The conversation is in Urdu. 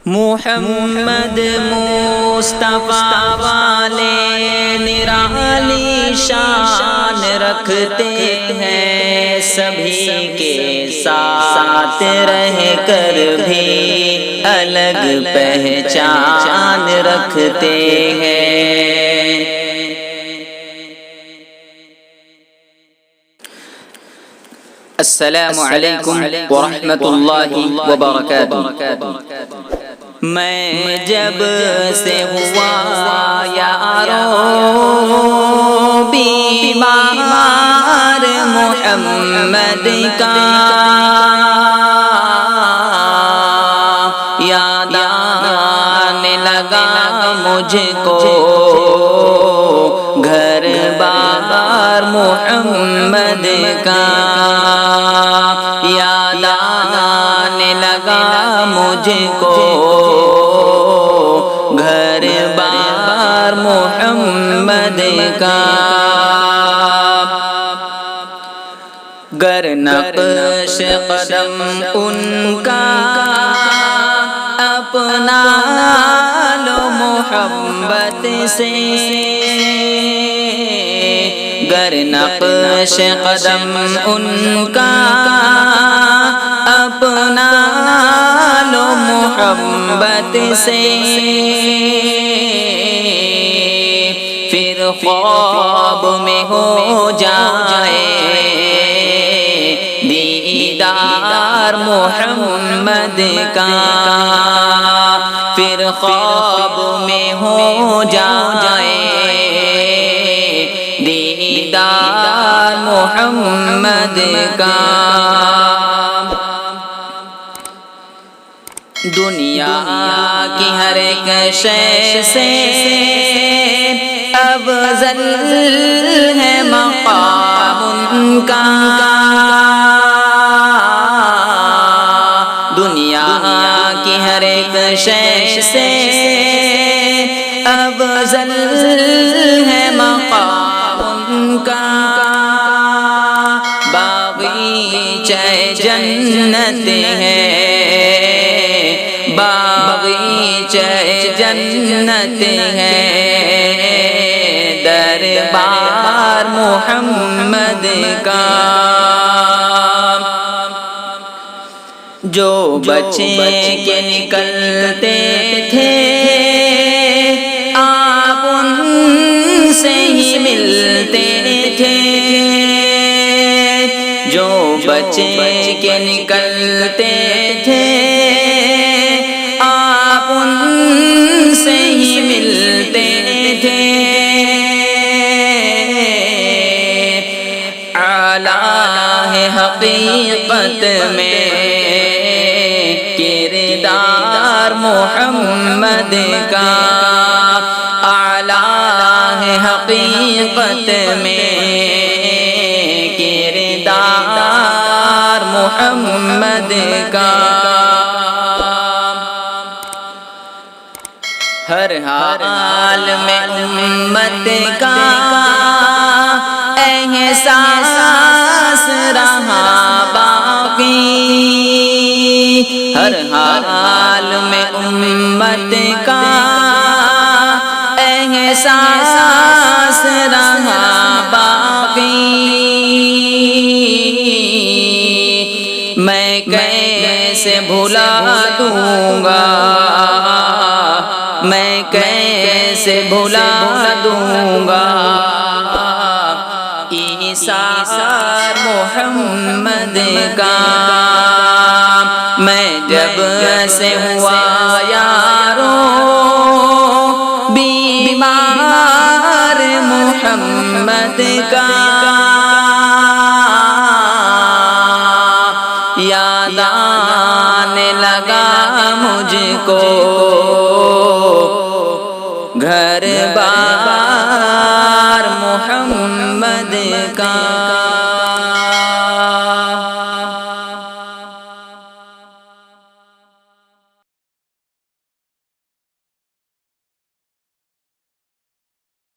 محمد مصطفیٰ والے نرالی شان رکھتے ہیں، سبھی کے ساتھ رہ کر بھی الگ پہچان رکھتے ہیں۔ السلام علیکم ورحمۃ اللہ وبرکاتہ۔ میں جب سے ہوا یارو بیمار محمد کا، یاد آنے لگا مجھ کو گھر بار محمد کا، یاد آنے لگا مجھ کو گھر بار محمد کا۔ گر نقش قدم ان کا اپنا لو محبت سے، گر نقش قدم ان کا اپنا لو محبت سے، پھر خواب میں ہو جائے دیدار محمد کا، پھر خواب میں ہو جائے دیدار محمد کا۔ دنیا کی ہر ایک شے سے افضل ہے مقام ان کا، دنیا کی ہر ایک شے سے افضل ہے مقام ان کا، باغیچہ جنت ہے، باغیچہ جنت ہے، دربار محمد کا۔ جو بچے کے نکلتے تھے آپ ان سے ہی ملتے تھے، جو بچے کے نکلتے تھے آپ ان سے ہی ملتے تھے، اعلیٰ ہے حقیقت میں کردار محمد کا، اعلیٰ ہے حقیقت میں کردار محمد کا۔ ہر حال میں امت کا احساس رہا باقی، ہر حال میں امت کا احساس رہا باقی، میں کیسے بھلا دوں گا، میں کیسے بھلا دوں گا ایثار محمد کا، میں جب سے ہوا یارو بیمار محمد کا، یاد آنے لگا مجھ کو گھر بار محمد کا۔